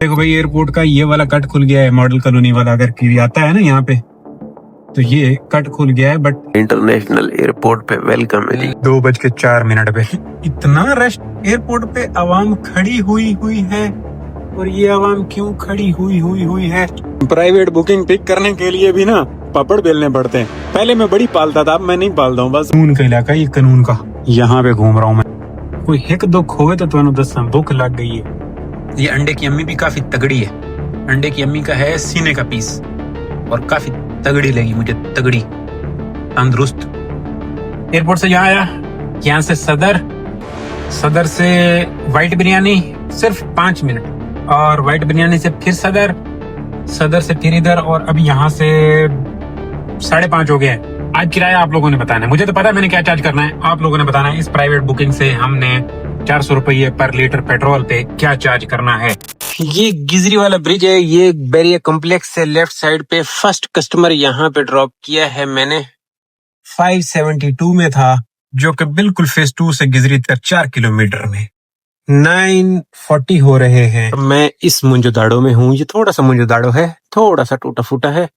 देखो भाई, एयरपोर्ट का ये वाला कट खुल गया है, मॉडल कॉलोनी वाला अगर कोई आता है ना यहाँ पे, तो ये कट खुल गया है। बट इंटरनेशनल एयरपोर्ट पे वेलकम है जी। 2:04 पे इतना रश एयरपोर्ट पे आवाम खड़ी हुई है। और ये आवाम क्यों खड़ी हुई है? प्राइवेट बुकिंग पिक करने के लिए भी ना पापड़ बेलने पड़ते हैं। पहले मैं बड़ी पालता था, अब मैं नहीं पालता हूँ। बस कानून का इलाका, ये कानून का, यहाँ पे घूम रहा हूँ मैं। कोई हिक दो खोवे तो तुम्हें दसा भूख लग गई है। ये अंडे की अम्मी भी काफी तगड़ी है। अंडे की अम्मी का है सीने का पीस और काफी तगड़ी लगी मुझे, तगड़ी तंदुरुस्त। एयरपोर्ट से यहाँ आया, यहाँ से सदर से व्हाइट बिरयानी सिर्फ 5 मिनट, और व्हाइट बिरयानी से फिर सदर से फिर इधर, और अब यहाँ से 5:30 हो गया है। आज किराया आप लोगों ने बताना है, मुझे तो पता है मैंने क्या चार्ज करना है, आप लोगों ने बताना है। इस प्राइवेट बुकिंग से हमने 400 रुपये पर लीटर पेट्रोल पे क्या चार्ज करना है। ये गिजरी वाला ब्रिज है, ये बैरियर कॉम्प्लेक्स से लेफ्ट साइड पे। फर्स्ट कस्टमर यहाँ पे ड्रॉप किया है मैंने, 572 में था, जो कि बिल्कुल फेज 2 से गिजरी तक 4 किलोमीटर में। 9:40 हो रहे हैं। मैं इस मुंजोदाड़ो में हूँ। ये थोड़ा सा मुंजोदाड़ो है, थोड़ा सा टूटा फूटा है,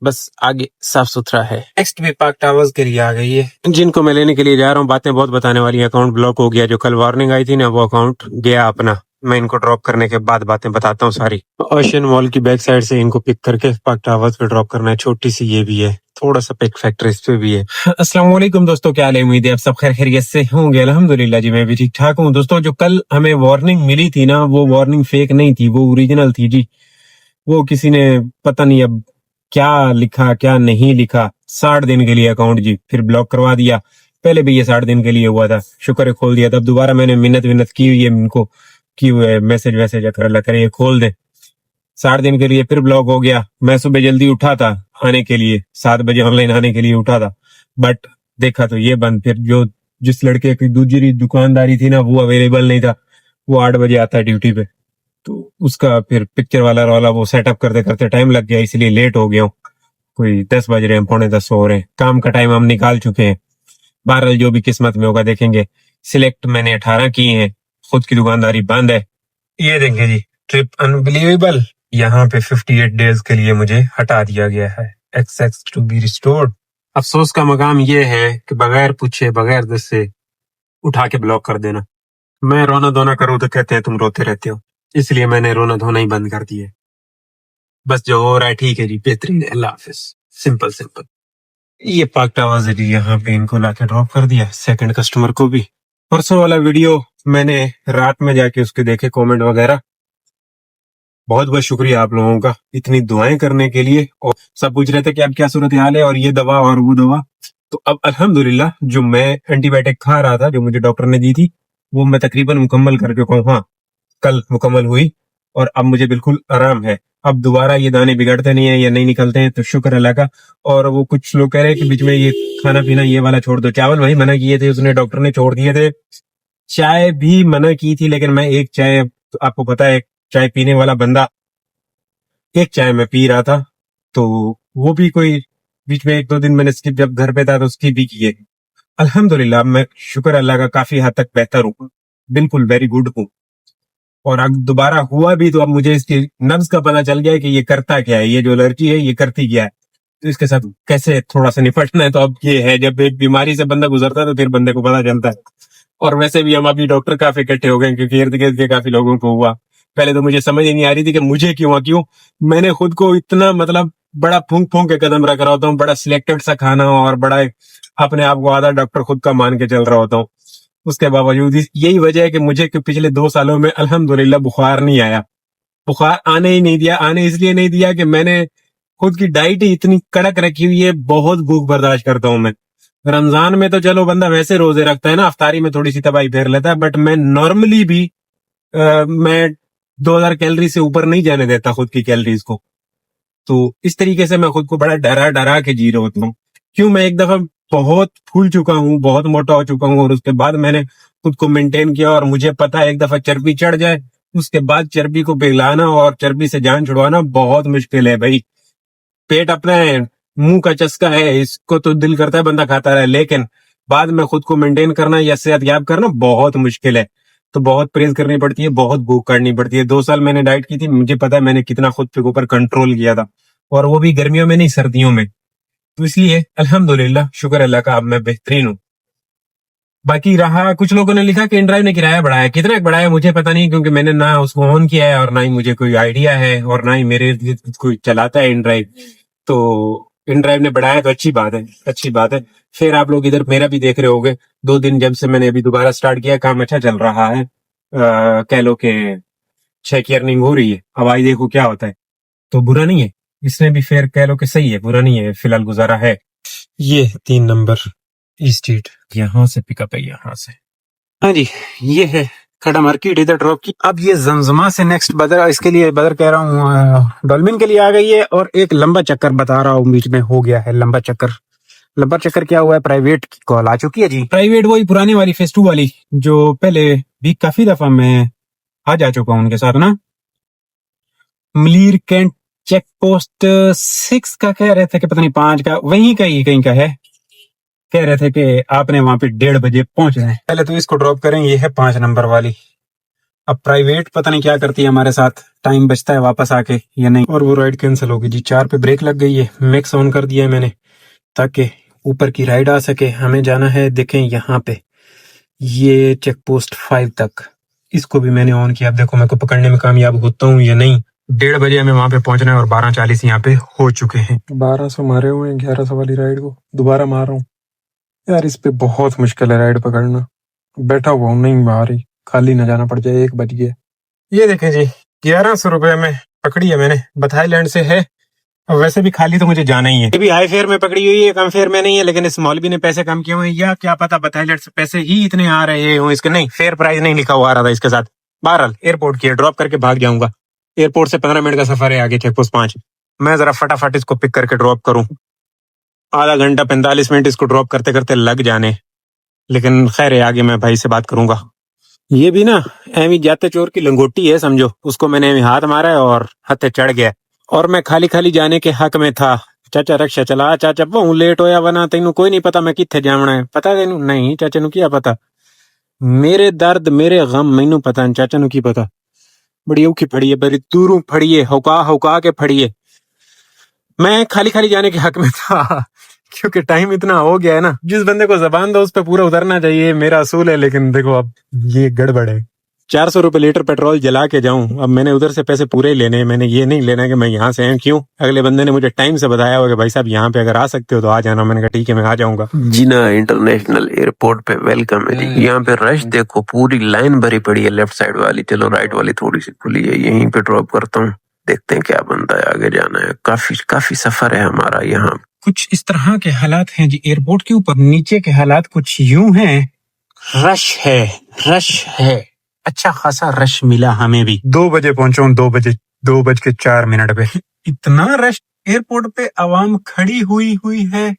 बस आगे साफ सुथरा है। नेक्स्ट भी पार्क टावर्स के लिए आ गई है, जिनको मैं लेने के लिए जा रहा हूँ। बातें बहुत बताने वाली है। अकाउंट ब्लॉक हो गया, जो कल वार्निंग आई थी ना, वो अकाउंट गया अपना। मैं इनको ड्रॉप करने के बाद बातें बताता हूँ सारी। ओशन मॉल की बैक साइड से इनको पिक करके पार्क टावर्स पे ड्रॉप करना है। छोटी सी ये भी है, थोड़ा सा पिक फैक्टर इस पे भी है। अस्सलाम वालेकुम दोस्तों, क्या हाल है? उम्मीद है आप सब खैर खैरियत से होंगे। अल्हम्दुलिल्लाह जी, मैं भी ठीक ठाक हूँ। दोस्तों, जो कल हमें वार्निंग मिली थी ना, वो वार्निंग फेक नहीं थी, वो ओरिजिनल थी जी। वो किसी ने पता नहीं अब क्या लिखा क्या नहीं लिखा। 60 दिन के लिए अकाउंट जी, फिर ब्लॉक करवा दिया। पहले भी ये 60 दिन के लिए हुआ था, शुक्र है खोल दिया। तब दोबारा मैंने मिन्नत की हुई है इनको, की हुई है मैसेज वैसेज अगर अल्लाह करे ये खोल दे। 60 दिन के लिए फिर ब्लॉक हो गया। मैं सुबह जल्दी उठा था आने के लिए, 7 बजे ऑनलाइन आने के लिए उठा था, बट देखा तो ये बंद। फिर जो जिस लड़के की दूसरी दुकानदारी थी ना, वो अवेलेबल नहीं था। वो 8 बजे आता है ड्यूटी पे, तो उसका फिर पिक्चर वाला रोला वो सेटअप करते करते टाइम लग गया, इसलिए लेट हो गया हूँ। कोई 10 बज रहे हैं, 9:45 हो रहे हैं। काम का टाइम हम निकाल चुके हैं। बहरहाल जो भी किस्मत में होगा देखेंगे। सिलेक्ट मैंने 18 किए हैं, खुद की दुकानदारी बंद है। ये देखें जी, ट्रिप अनबिलीवेबल। यहाँ पे 58 डेज के लिए मुझे हटा दिया गया है। Access to be restored. अफसोस का मकाम ये है कि बगैर पूछे बगैर दस से उठा के ब्लॉक कर देना। मैं रोना धोना करूँ तो कहते हैं तुम रोते रहते हो, इसलिए मैंने रोना धोना ही बंद कर दिया। बस जो हो रहा है ठीक है जी, बेहतरीन है। अल्लाह हाफिज। सिंपल। ये पार्क टावर्स है जी, यहाँ पे इनको लाके ड्रॉप कर दिया, सेकंड कस्टमर को भी। परसों वाला वीडियो मैंने रात में जाके उसके देखे कमेंट वगैरह। बहुत बहुत शुक्रिया आप लोगों का इतनी दुआएं करने के लिए। और सब पूछ रहे थे कि अब क्या सूरत हाल है और ये दवा और वो दवा। तो अब अल्हम्दुलिल्लाह जो मैं एंटीबायोटिक खा रहा था, जो मुझे डॉक्टर ने दी थी, वो मैं तकरीबन मुकम्मल कर चुका हूँ। हाँ, कल मुकम्मल हुई और अब मुझे बिल्कुल आराम है। अब दोबारा ये दाने बिगड़ते नहीं है या नहीं निकलते हैं, तो शुक्र अल्लाह का। और वो कुछ लोग कह रहे हैं कि बीच में ये खाना पीना ये वाला छोड़ दो। चावल वही मना किए थे उसने, डॉक्टर ने छोड़ दिए थे। चाय भी मना की थी, लेकिन मैं एक चाय, तो आपको पता है चाय पीने वाला बंदा, एक चाय मैं पी रहा था, तो वो भी कोई बीच में 1-2 दिन मैंने स्किप, जब घर पे था तो स्किप भी किए। अल्हम्दुलिल्लाह मैं शुक्र अल्लाह का काफी हद तक बेहतर हूँ, बिल्कुल वेरी गुड हूँ। और अब दोबारा हुआ भी तो अब मुझे इसकी नब्ज का पता चल गया है कि ये करता क्या है, ये जो एलर्जी है ये करती क्या है, तो इसके साथ कैसे थोड़ा सा निपटना है। तो अब ये है, जब एक बीमारी से बंदा गुजरता है तो फिर बंदे को पता चलता है। और वैसे भी हम अभी डॉक्टर काफी इकट्ठे हो गए, क्योंकि इर्द गिर्द के काफी लोगों को हुआ। पहले तो मुझे समझ ही नहीं आ रही थी कि मुझे क्यों। मैंने खुद को इतना मतलब बड़ा फूंक फूंक के कदम रख रहा होता हूँ, बड़ा सिलेक्टेड सा खाना और बड़ा अपने आप को आधा डॉक्टर खुद का मान के चल रहा होता हूँ। उसके बावजूद यही वजह है कि मुझे पिछले 2 सालों में अल्हम्दुलिल्लाह बुखार नहीं आया। बुखार आने ही नहीं दिया। आने इसलिए नहीं दिया कि मैंने खुद की डाइट ही इतनी कड़क रखी हुई है, बहुत भूख बर्दाश्त करता हूं मैं। रमजान में तो चलो बंदा वैसे रोजे रखता है ना, अफ्तारी में थोड़ी सी तबाही फेर लेता है, बट मैं नॉर्मली भी मैं 2000 कैलोरी से ऊपर नहीं जाने देता खुद की कैलोरीज को। तो इस तरीके से मैं खुद को बड़ा डरा डरा के जी रहा होता हूँ। क्यों, मैं एक दफा बहुत फूल चुका हूँ, बहुत मोटा हो चुका हूँ, और उसके बाद मैंने खुद को मेंटेन किया। और मुझे पता है एक दफा चर्बी चढ़ जाए, उसके बाद चर्बी को पिघलाना और चर्बी से जान छुड़वाना बहुत मुश्किल है भाई। पेट अपना है, मुंह का चस्का है, इसको तो दिल करता है बंदा खाता रहे, लेकिन बाद में खुद को मेंटेन करना या सेहतयाब करना बहुत मुश्किल है। तो बहुत परहेज करनी पड़ती है, बहुत भूख काटनी पड़ती है। 2 साल मैंने डाइट की थी, मुझे पता है मैंने कितना खुद के ऊपर कंट्रोल किया था, और वो भी गर्मियों में नहीं, सर्दियों में। तो इसलिए अल्हम्दुलिल्लाह, शुक्र अल्लाह का, अब मैं बेहतरीन हूँ। बाकी रहा, कुछ लोगों ने लिखा कि इनड्राइव ने किराया बढ़ाया, कितना बढ़ाया मुझे पता नहीं, क्योंकि मैंने ना उसको ऑन किया है और ना ही मुझे कोई आइडिया है और ना ही मेरे इर्द गिर्द कोई चलाता है इनड्राइव। तो इनड्राइव ने बढ़ाया तो अच्छी बात है, अच्छी बात है। फिर आप लोग इधर मेरा भी देख रहे होगे, 2 दिन जब से मैंने अभी दोबारा स्टार्ट किया, काम अच्छा चल रहा है। कह लो कि 6 की अर्निंग हो रही है। अब आई देखो क्या होता है, तो बुरा नहीं है, इसमें भी फिर कह लो कि सही है, बुरा नहीं है, फिलहाल गुजारा है। ये 3 नंबर स्ट्रीट, यहाँ से पिकअप है, यहाँ से। हाँ जी, ये है खड़ा मार्केट इधर ड्रॉप की। अब ये जमजमा से नेक्स्ट बदर, इसके लिए बदर कह रहा हूँ, डॉल्फिन के लिए आ गई है। और एक लंबा चक्कर बता रहा हूँ, बीच में हो गया है लंबा चक्कर। लंबा चक्कर क्या हुआ है, प्राइवेट की कॉल आ चुकी है जी। प्राइवेट वही पुरानी वाली फेस 2 वाली, जो पहले भी काफी दफा मैं आ जा चुका हूँ उनके साथ ना। मलीर कैंट चेक पोस्ट 6 का कह रहे थे कि पता नहीं 5 का, वहीं का ही कहीं का है। कह रहे थे कि आपने वहां पे 1:30 बजे पहुंचना है। पहले तो इसको ड्रॉप करें, ये है 5 नंबर वाली। अब प्राइवेट पता नहीं क्या करती है हमारे साथ, टाइम बचता है वापस आके या नहीं। और वो राइड कैंसिल होगी जी। 4 पे ब्रेक लग गई है, मैक्स ऑन कर दिया है मैंने ताकि ऊपर की राइड आ सके। हमें जाना है, देखें यहाँ पे, ये चेक पोस्ट 5 तक। इसको भी मैंने ऑन किया। अब देखो मैं को पकड़ने में कामयाब होता हूँ या नहीं। 1:30 बजे हमें वहां पे पहुंचना है और 12:40 यहाँ पे हो चुके हैं। 1200 मारे हुए हैं, 1100 वाली राइड को दोबारा मार रहा हूँ यार। इस पे बहुत मुश्किल है राइड पकड़ना। बैठा हुआ हूँ, नहीं आ रही, खाली न जाना पड़ जाए। 1 बज गया। ये देखें जी, 1100 रुपए में पकड़ी है मैंने, बथाईलैंड से है। और वैसे भी खाली तो मुझे जाना ही है। ये भी हाई फेयर में पकड़ी हुई है, कम फेयर में नहीं है। लेकिन इस मौलवी ने पैसे कम किए हुए हैं, या क्या पता बथाईलैंड से पैसे ही इतने आ रहे हो इसके। नहीं, फेयर प्राइस नहीं लिखा हुआ आ रहा था इसके साथ। बहरहाल एयरपोर्ट की ड्रॉप करके भाग जाऊंगा। एयरपोर्ट से 15 मिनट का सफर है आगे, चेक पोस्ट 5। मैं जरा फटाफट इसको पिक करके ड्रॉप करूं। आधा घंटा 45 मिनट इसको ड्रॉप करते करते लग जाने, लेकिन खैर है, आगे मैं भाई से बात करूंगा। ये भी ना एवी जाते चोर की लंगोटी है समझो, उसको मैंने एवी हाथ मारा है और हथे चढ़ गया। और मैं खाली खाली जाने के हक में था। चाचा रक्षा चला, चाचा बहु लेट होया वना, तेनू कोई नहीं पता मैं किथे जावना है, पता तेनू? नहीं, चाचा नु क्या पता, मेरे दर्द मेरे गम मैनू पता नहीं, चाचा नु की पता। बड़ी औखी फड़ी है, बड़ी दूरों फड़ी है, हुका हुका के फड़ी है। मैं खाली खाली जाने के हक में था क्योंकि टाइम इतना हो गया है ना, जिस बंदे को जबान दो उस पर पूरा उतरना चाहिए, मेरा असूल है। लेकिन देखो अब ये गड़बड़ है। 400 रुपए लीटर पेट्रोल जला के जाऊं, अब मैंने उधर से पैसे पूरे ही लेने हैं। मैंने ये नहीं लेना कि मैं यहाँ से हूँ। क्यों? अगले बंदे ने मुझे टाइम से बताया होगा कि भाई साहब यहाँ पे अगर आ सकते हो तो आ जाना। मैंने कहा ठीक है, मैं आ जाऊंगा। जिना इंटरनेशनल एयरपोर्ट पे वेलकम है जी। यहाँ पे रश देखो, पूरी लाइन भरी पड़ी है लेफ्ट साइड वाली। चलो राइट वाली थोड़ी सी खुली है, यहीं पे ड्रॉप करता हूँ, देखते हैं क्या बनता है, आगे जाना है। काफी सफर है हमारा यहाँ। कुछ इस तरह के हालात हैं जी एयरपोर्ट के ऊपर। नीचे के हालात कुछ यूं हैं, रश है, रश है, अच्छा खासा रश मिला हमें भी। 2 बजे पहुंचा हूँ, 2:04 पे। इतना रश एयरपोर्ट पे, आवाम खड़ी हुई है।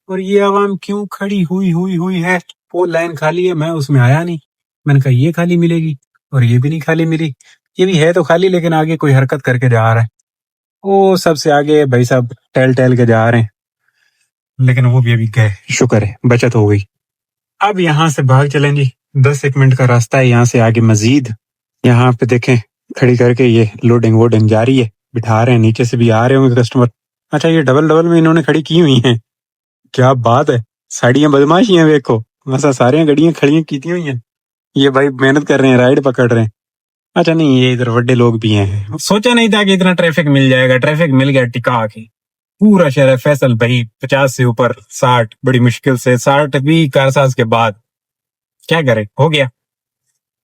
और ये आवाम क्यों खड़ी हुई है? वो लाइन खाली है, मैं उसमें आया नहीं। मैंने कहा ये खाली मिलेगी, और ये भी नहीं खाली मिली। ये भी है तो खाली, लेकिन आगे कोई हरकत करके जा रहा है। वो सबसे आगे भाई साहब टहल के जा रहे हैं, लेकिन वो भी अभी गए, शुक्र है बचत हो गई। अब यहाँ से भाग चलें जी, 10-1 मिनट का रास्ता है यहाँ से आगे मजीद। यहाँ पे देखें खड़ी करके ये लोडिंग वोडिंग जारी है, बिठा रहे हैं, नीचे से भी आ रहे होंगे कस्टमर। अच्छा, ये डबल डबल में इन्होंने खड़ी की हुई हैं, क्या बात है। साड़ियां बदमाशियां देखो, वैसा सारियां गड्डियां खड़ियां की हुई हैं। ये भाई मेहनत कर रहे हैं, राइड पकड़ रहे हैं। अच्छा नहीं, ये इधर बड़े लोग भी हैं। सोचा नहीं था कि इतना ट्रैफिक मिल जाएगा, ट्रैफिक मिल गया टिका के। पूरा शहर है फैसल भाई, 50 से ऊपर 60, बड़ी मुश्किल से 60 भी कारसाज के बाद। क्या करे, हो गया।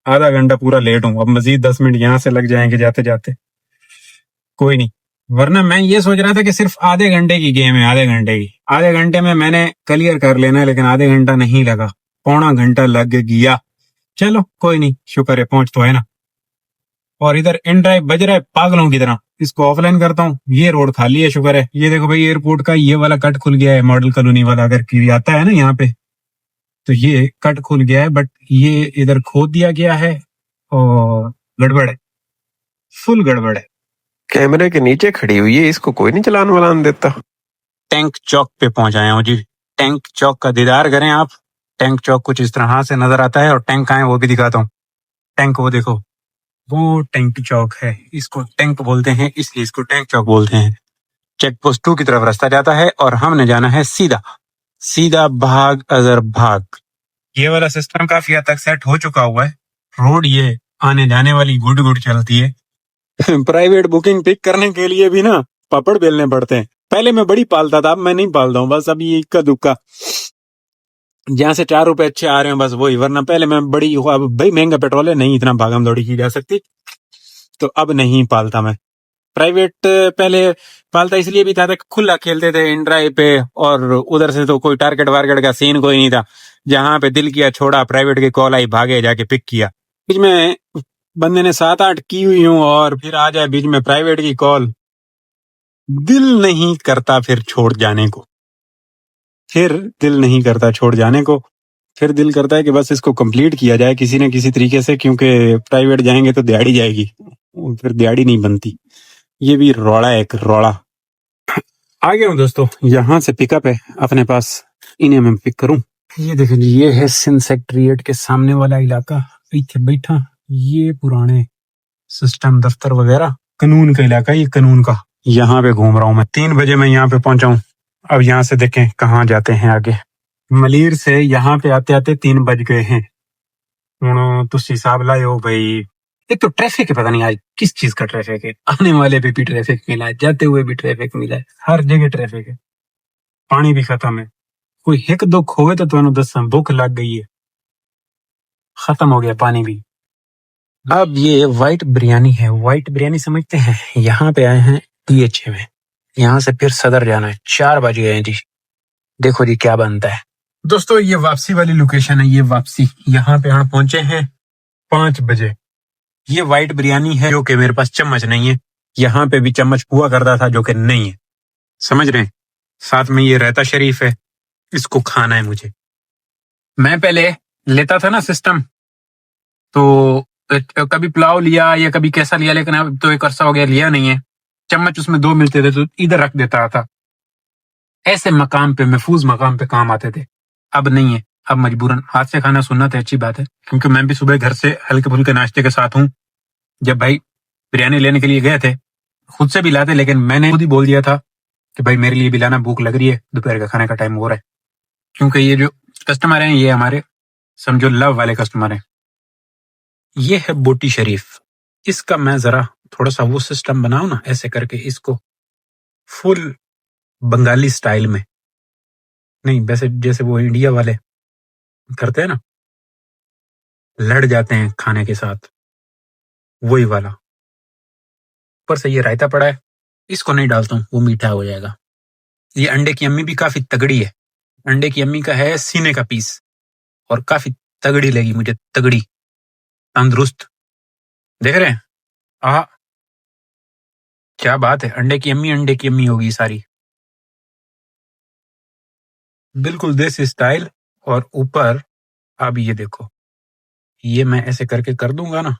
आधा घंटा पूरा लेट हूँ, अब मजीद 10 मिनट यहाँ से लग जाएंगे जाते जाते। कोई नहीं, वरना मैं ये सोच रहा था कि सिर्फ आधे घंटे की गेम है, आधे घंटे में मैंने क्लियर कर लेना है। लेकिन आधे घंटा नहीं लगा, पौना घंटा लग गया। चलो कोई नहीं, शुक्र है पहुंच तो है ना। और इधर इन ड्राइव बज रहा है पागलों की तरह, इसको ऑफलाइन करता हूँ। ये रोड खाली है, शुक्र है। ये देखो भाई, एयरपोर्ट का ये वाला कट खुल गया है, मॉडल कॉलोनी वाला अगर की आता है ना यहाँ पे, तो ये कट खुल गया है। बट ये इधर खोद दिया गया है और गड़बड़ है, फुल गड़बड़ है। कैमरे के नीचे खड़ी हुई है, इसको कोई नहीं चलान वलान देता। टैंक चौक पे पहुंच आया हूँ जी। टैंक चौक का दीदार करें आप। टैंक चौक कुछ इस तरह से नजर आता है, और टैंक कहाँ है वो भी दिखाता हूँ। टैंक वो देखो, वो टैंक चौक है, इसको टैंक बोलते हैं, इसलिए इसको टैंक चौक बोलते हैं। चेक पोस्ट 2 की तरफ रास्ता जाता है और हमने जाना है सीधा सीधा, भाग अगर भाग। ये वाला सिस्टम काफी हद तक सेट हो चुका हुआ है। रोड ये आने जाने वाली गुड गुड चलती है। प्राइवेट बुकिंग पिक करने के लिए भी ना पापड़ बेलने पड़ते हैं। पहले मैं बड़ी पालता था, अब मैं नहीं पालता हूँ, बस अभी इक्का दुक्का जहाँ से 4 रुपए अच्छे आ रहे हैं बस वही, वरना पहले मैं बड़ी, अब भाई महंगा पेट्रोल है, नहीं इतना भागम दौड़ी की जा सकती, तो अब नहीं पालता मैं प्राइवेट। पहले पालता इसलिए भी था कि खुला खेलते थे इन ड्राइव पे, और उधर से तो कोई टारगेट वारगेट का सीन कोई नहीं था। जहां पे दिल किया छोड़ा, प्राइवेट की कॉल आई भागे जाके पिक किया। बीच में बंदे ने 7-8 की हुई हूँ और फिर आ जाए बीच में प्राइवेट की कॉल, दिल नहीं करता फिर छोड़ जाने को, फिर दिल नहीं करता छोड़ जाने को, फिर दिल करता है कि बस इसको कंप्लीट किया जाए किसी न किसी तरीके से, क्योंकि प्राइवेट जाएंगे तो दिहाड़ी जाएगी, फिर दिहाड़ी नहीं बनती। ये भी रौड़ा है, एक रौड़ा। आ गया हूँ दोस्तों, यहाँ से पिकअप है अपने पास, इन्हें मैं पिक करूं। ये देखो जी, ये है सिंध सेक्रेटरीट के सामने वाला इलाका, इथे बैठा, ये पुराने सिस्टम दफ्तर वगैरह, कानून का इलाका, ये कानून का। यहाँ पे घूम रहा हूँ मैं, 3 बजे मैं यहाँ पे पहुंचा हूँ। अब यहाँ से देखें कहाँ जाते हैं आगे। मलीर से यहाँ पे आते आते 3 बज गए हैं। तुम हिसाब लाओ भाई, एक तो ट्रैफिक है, पता नहीं आज किस चीज का ट्रैफिक है, आने वाले पे भी ट्रैफिक मिला है, जाते हुए भी ट्रैफिक मिला है, हर जगह ट्रैफिक है। पानी भी खत्म है, कोई हिक दो खोवे तो तुम दसा भूख लग गई है, खत्म हो गया पानी भी। अब ये व्हाइट बिरयानी है, व्हाइट बिरयानी समझते हैं। यहाँ पे आए हैं DHA में, यहाँ से फिर सदर जाना है। 4 बज गए हैं जी, देखो जी क्या बनता है। दोस्तों ये वापसी वाली लोकेशन है, ये वापसी, यहाँ पे हम पहुंचे हैं 5 बजे। ये व्हाइट बिरयानी है जो कि मेरे पास चम्मच नहीं है, यहाँ पे भी चम्मच हुआ करता था जो कि नहीं है, समझ रहे हैं। साथ में ये रायता शरीफ है, इसको खाना है मुझे। मैं पहले लेता था ना सिस्टम, तो कभी पुलाव लिया या कभी कैसा लिया, लेकिन अब तो एक अरसा हो गया लिया नहीं है। चम्मच उसमें 2 मिलते थे तो इधर रख देता था, ऐसे मकाम पे, महफूज मकाम पे काम आते थे। अब नहीं है, अब मजबूरन हाथ से खाना सुन्नत है, अच्छी बात है, क्योंकि मैं भी सुबह घर से हल्के फुल्के नाश्ते के साथ हूँ। जब भाई बिरयानी लेने के लिए गए थे, खुद से भी लाते, लेकिन मैंने खुद ही बोल दिया था कि भाई मेरे लिए भी लाना, भूख लग रही है, दोपहर का खाने का टाइम हो रहा है। क्योंकि ये जो कस्टमर हैं ये हमारे समझो लव वाले कस्टमर हैं। ये है बोटी शरीफ, इसका मैं जरा थोड़ा सा वो सिस्टम बनाऊं ना, ऐसे करके इसको फुल बंगाली स्टाइल में, नहीं वैसे जैसे वो इंडिया वाले करते हैं ना, लड़ जाते हैं खाने के साथ, वही वाला। ऊपर से ये रायता पड़ा है, इसको नहीं डालता हूँ, वो मीठा हो जाएगा। ये अंडे की अम्मी भी काफी तगड़ी है, अंडे की अम्मी का है सीने का पीस, और काफी तगड़ी लगी मुझे, तगड़ी, तंदुरुस्त। देख रहे हैं, आ क्या बात है, अंडे की अम्मी होगी सारी, बिल्कुल देसी स्टाइल। और ऊपर अब ये देखो, ये मैं ऐसे करके कर दूंगा ना,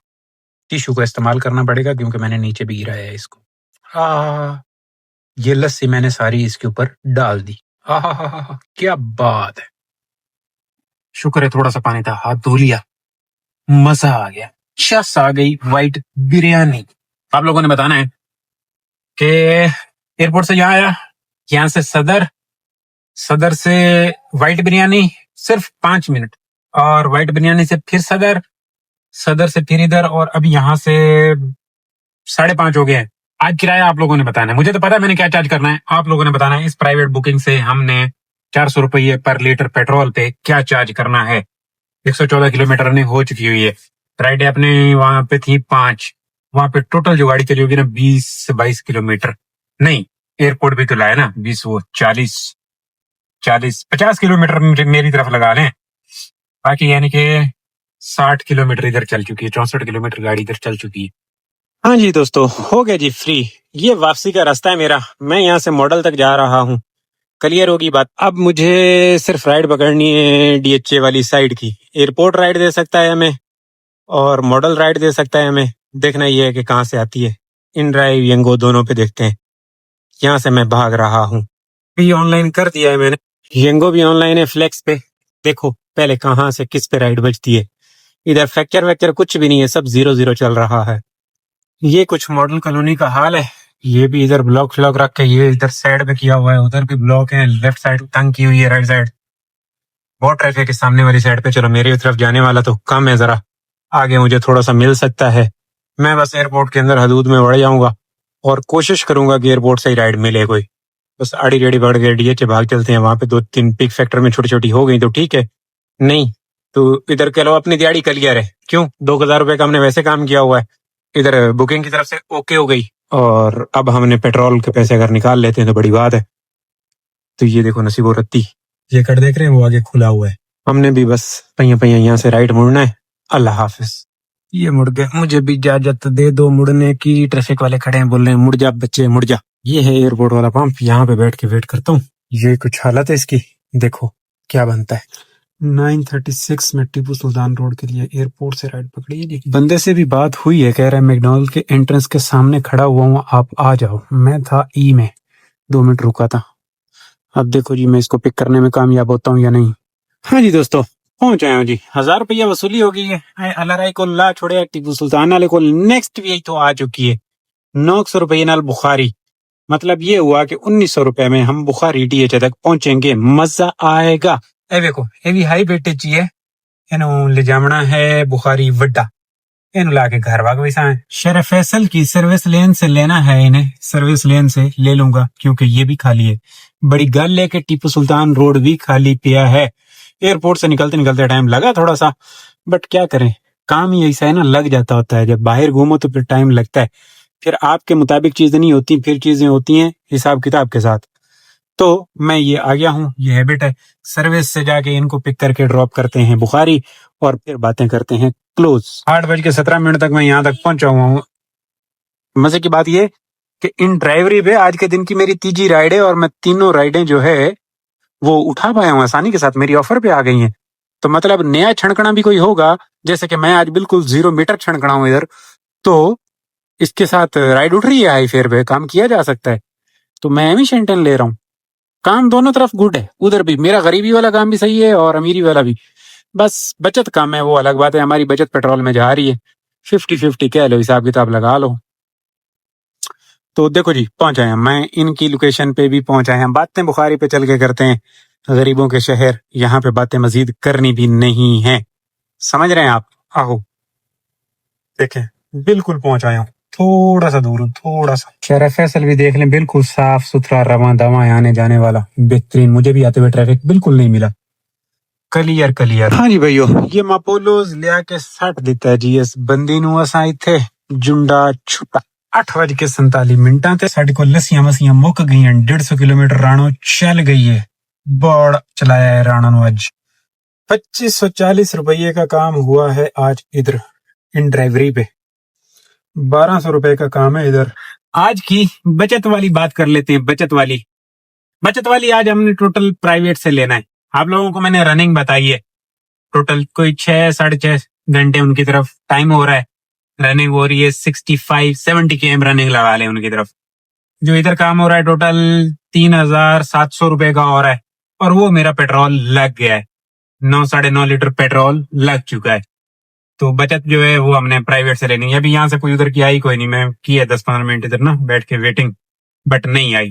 टिश्यू का इस्तेमाल करना पड़ेगा क्योंकि मैंने नीचे भी गिराया है इसको। ये लस्सी मैंने सारी इसके ऊपर डाल दी। क्या बात है, शुक्र है थोड़ा सा पानी था, हाथ धो लिया, मजा आ गया, चस आ गई व्हाइट बिरयानी। आप लोगों ने बताना है कि एयरपोर्ट से यहाँ आया, यहाँ से सदर, सदर से व्हाइट बिरयानी सिर्फ 5 मिनट, और व्हाइट बिरयानी से फिर सदर, सदर से फिर इधर, और अभी यहाँ से 5:30 हो गए हैं। आज किराया आप लोगों ने बताना है, मुझे तो पता है मैंने क्या चार्ज करना है, आप लोगों ने बताना है। इस प्राइवेट बुकिंग से हमने 400 रुपये पर लीटर पेट्रोल पे क्या चार्ज करना है। 114 किलोमीटर रनिंग हो चुकी हुई है, राइड अपने वहां पे थी 5, वहां पे टोटल जो गाड़ी चली होगी ना 20 से 22 किलोमीटर, नहीं एयरपोर्ट भी तो लाया ना, 20 वो 50 किलोमीटर मेरी तरफ लगा लें, बाकी यानी कि 60 किलोमीटर इधर चल चुकी है, 64 किलोमीटर गाड़ी इधर चल चुकी है। हाँ जी दोस्तों, हो गया जी फ्री। ये वापसी का रास्ता है मेरा, मैं यहाँ से मॉडल तक जा रहा हूँ, क्लियर होगी बात। अब मुझे सिर्फ राइड पकड़नी है DHA वाली साइड की, एयरपोर्ट राइड दे सकता है हमें और मॉडल राइड दे सकता है हमें, देखना ये है कि कहाँ से आती है। इन ड्राइव यंगो दोनों पे देखते हैं। यहाँ से मैं भाग रहा हूँ, भी ऑनलाइन कर दिया है मैंने, यंगो भी ऑनलाइन है फ्लेक्स पे। देखो पहले कहाँ से किस पे राइड बजती है, इधर फ्रैक्चर वैक्चर कुछ भी नहीं है, सब 0-0 चल रहा है। ये कुछ मॉडल कॉलोनी का हाल है। ये भी इधर ब्लॉक फ्लॉक रख के ये इधर साइड पे किया हुआ है, उधर भी ब्लॉक है, लेफ्ट साइड तंग की हुई है, राइट साइड बहुत ट्रैफिक है सामने वाली साइड पे। चलो मेरी तरफ जाने वाला तो कम है, जरा आगे मुझे थोड़ा सा मिल सकता है। मैं बस एयरपोर्ट के अंदर हदूद में बढ़ जाऊंगा और कोशिश करूंगा कि एयरपोर्ट से ही राइड मिले कोई। बस आड़ी रेडी बढ़ गए डीएच भाग चलते हैं, वहां पे 2-3 पिक फैक्टर में छोटी छोटी हो गई तो ठीक है, नहीं तो इधर कह लो अपनी दिहाड़ी क्लियर है। क्यों 2,000 रुपए का हमने वैसे काम किया हुआ है, इधर बुकिंग की तरफ से ओके हो गई और अब हमने पेट्रोल के पैसे अगर निकाल लेते हैं तो बड़ी बात है। तो ये देखो नसीबो रत्ती, ये कट देख रहे हैं वो आगे खुला हुआ है, हमने भी बस पहिया पहिया यहाँ से राइट मुड़ना है। अल्लाह हाफिज। ये मुड़ गए, मुझे भी इजाजत दे दो मुड़ने की। ट्रैफिक वाले खड़े हैं, बोल रहे हैं मुड़ जा बच्चे मुड़ जा। ये है एयरपोर्ट वाला पंप, यहाँ पे बैठ के वेट करता हूँ। ये कुछ हालत है इसकी, देखो क्या बनता है। 936 में टीपू सुल्तान रोड के लिए एयरपोर्ट से राइड पकड़ी है। बंदे से भी बात हुई है, कह रहा है मैकडॉनल्ड के एंट्रेंस के सामने खड़ा हुआ हूँ, आप आ जाओ। मैं था ई में, 2 मिनट रुका था। अब देखो जी मैं इसको पिक करने में कामयाब होता हूँ या नहीं। हाँ जी दोस्तों पहुंच आया हूँ जी, 1000 रुपया वसूली हो गई है। अल्लाह को ला छोड़े टीपू सुल्तान वाले को। नेक्स्ट भी तो आ चुकी है 900 रुपये नाल बुखारी। मतलब ये हुआ कि 1900 रुपए में हम बुखारी डीएच तक पहुंचेंगे, मजा आएगा। ए देखो ये भी हाई वेटेज है, इन्हों ले जामना है बुखारी वड्डा, इन लाके घर भाग वैसा है। शरफ फैसल की सर्विस लेन से लेना है, इन्हें सर्विस लेन से ले लूंगा क्योंकि ये भी खाली है। बड़ी गल लेके टीपू सुल्तान रोड भी खाली पिया है। एयरपोर्ट से निकलते निकलते टाइम लगा थोड़ा सा, बट क्या करें काम ही ऐसा है ना, लग जाता होता है। जब बाहर घूमो तो फिर टाइम लगता है, फिर आपके मुताबिक चीजें नहीं होती, फिर चीजें होती हैं हिसाब किताब के साथ। तो मैं ये आ गया हूँ, ये हैबिट है। सर्विस से जाके इनको पिक करके ड्रॉप करते हैं बुखारी और फिर बातें करते हैं क्लोज। 8:17 तक मैं यहाँ तक पहुंचा हुआ हूँ। मजे की बात ये कि इन ड्राइवरी पे आज के दिन की मेरी तीसरी राइड है और मैं तीनों राइडें जो है वो उठा पाया हूँ आसानी के साथ, मेरी ऑफर पे आ गई हैं। तो मतलब नया छणकना भी कोई होगा, जैसे कि मैं आज बिल्कुल 0 मीटर छणकना हूँ इधर, तो इसके साथ राइड उठ रही है हाई फेयर पे, काम किया जा सकता है। तो मैं भी शेंटन ले रहा हूँ, काम दोनों तरफ गुड है। उधर भी मेरा गरीबी वाला काम भी सही है और अमीरी वाला भी, बस बचत काम है वो अलग बात है। हमारी बचत पेट्रोल में जा रही है, 50-50 कह लो, हिसाब किताब लगा लो। तो देखो जी पहुंच आए हैं, मैं इनकी लोकेशन पे भी पहुंच आए हैं। बातें बुखारी पे चल के करते हैं, गरीबों के शहर, यहाँ पे बातें मजीद करनी भी नहीं है, समझ रहे हैं आप। आओ देखें बिल्कुल पहुंच आया हूँ, थोड़ा सा दूर, थोड़ा सा। शहर फैसल भी देख लें, बिल्कुल साफ सुथरा, रवां दवा आने जाने वाला बेहतरीन। मुझे भी आते हुए ट्रैफिक बिल्कुल नहीं मिला, क्लियर क्लियर। हाँ जी भाइयों, ये मापोलोज लिया के सट देता है जी इस बंदी नु। असा इथे जुंडा छुटा 8:47 ते साढ़े को लस्सियां मसियां मुक गई हैं। 150 किलोमीटर राणो चल गई है, बड़ चलाया है राणो नु। आज 2540 रुपये का काम हुआ है आज इधर इन ड्राइवरी पे, 1200 रुपए का काम है इधर। आज की बचत वाली बात कर लेते हैं। बचत वाली आज हमने टोटल प्राइवेट से लेना है। आप लोगों को मैंने रनिंग बताई है, टोटल कोई 6-6.5 घंटे उनकी तरफ टाइम हो रहा है, रनिंग हो रही है 65-70 km रनिंग लगा ले उनकी तरफ। जो इधर काम हो रहा है टोटल 3700 रुपए का हो रहा है और वो मेरा पेट्रोल लग गया है, 9-9.5 लीटर पेट्रोल लग चुका है। तो बचत जो है वो हमने प्राइवेट से लेनी है। अभी यहाँ से कोई उधर की आई कोई नहीं, मैं किया 10-15 मिनट इधर ना बैठ के वेटिंग, बट नहीं आई।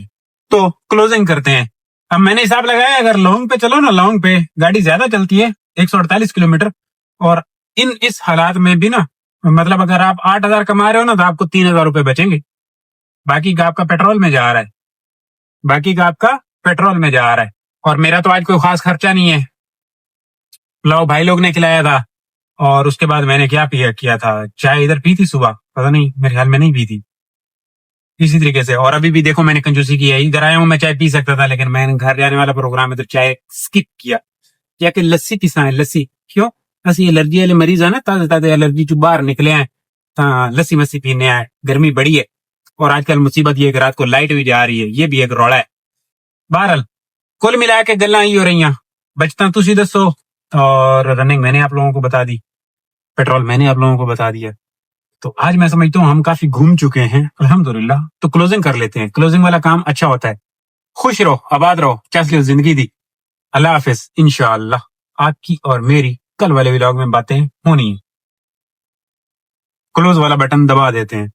तो क्लोजिंग करते हैं। अब मैंने हिसाब लगाया, अगर लॉन्ग पे चलो ना, लॉन्ग पे गाड़ी ज्यादा चलती है 148 किलोमीटर, और इस हालात में भी ना, मतलब अगर आप 8000 कमा रहे हो ना तो आपको 3000 रुपए बचेंगे। बाकी का आपका पेट्रोल में जा रहा है, और मेरा तो आज कोई खास खर्चा नहीं है। पुलाव भाई लोग ने खिलाया था और उसके बाद मैंने क्या किया था, चाय इधर पी थी सुबह, पता नहीं मेरे ख्याल में नहीं पी थी, इसी तरीके से। और अभी भी देखो मैंने कंजूसी की है, इधर आया हूँ मैं चाय पी सकता था, लेकिन मैंने घर जाने वाला प्रोग्राम है तो चाय स्किप किया। क्या कि लस्सी पिसा है, लस्सी क्यों, असि एलर्जी वाले मरीज है ना, ताजे एलर्जी चो बाहर निकले हैं, लस्सी मस्सी पीने आए। गर्मी बड़ी है और आजकल मुसीबत ये कि रात को लाइट भी जा रही है, ये भी एक रौला है। बहरहाल कुल मिला के गल्लां ही हो रही हैं। बचता तुसी दसो, और रनिंग मैंने आप लोगों को बता दी, पेट्रोल मैंने आप लोगों को बता दिया। तो आज मैं समझता हूँ हम काफी घूम चुके हैं अल्हम्दुलिल्लाह। तो क्लोजिंग कर लेते हैं, क्लोजिंग वाला काम अच्छा होता है। खुश रहो, आबाद रहो, चस लो जिंदगी दी। अल्लाह हाफिज, इंशाअल्लाह आपकी और मेरी कल वाले व्लॉग में बातें होनी है। क्लोज वाला बटन दबा देते हैं।